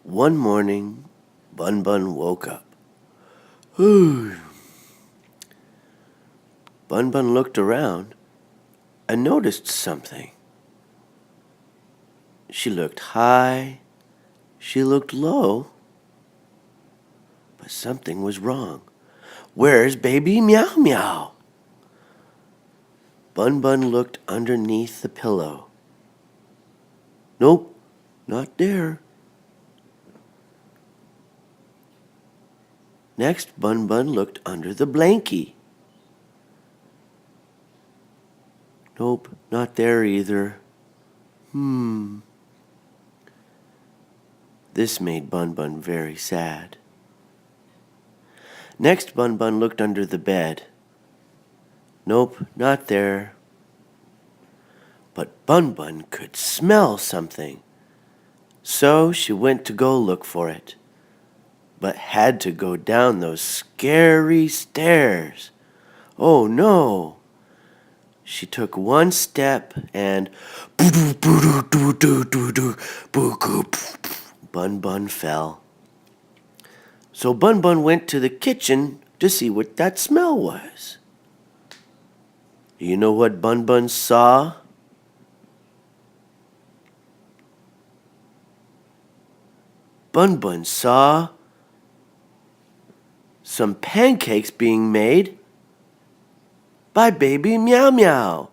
One morning, BunBun woke up. BunBun looked around and noticed something. She looked high, she looked low, but something was wrong. Where's baby Meow Meow? BunBun looked underneath the pillow. Nope, not there. Next, BunBun looked under the blankie. Nope, not there either. This made BunBun very sad. Next, BunBun looked under the bed. Nope, not there. But BunBun could smell something. So she went to go look for it, but had to go down those scary stairs. Oh no! She took one step and BunBun fell. So BunBun went to the kitchen to see what that smell was. You know what BunBun saw? BunBun saw some pancakes being made by baby Meow Meow.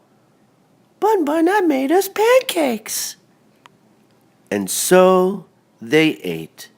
BunBun, I made us pancakes. And so they ate.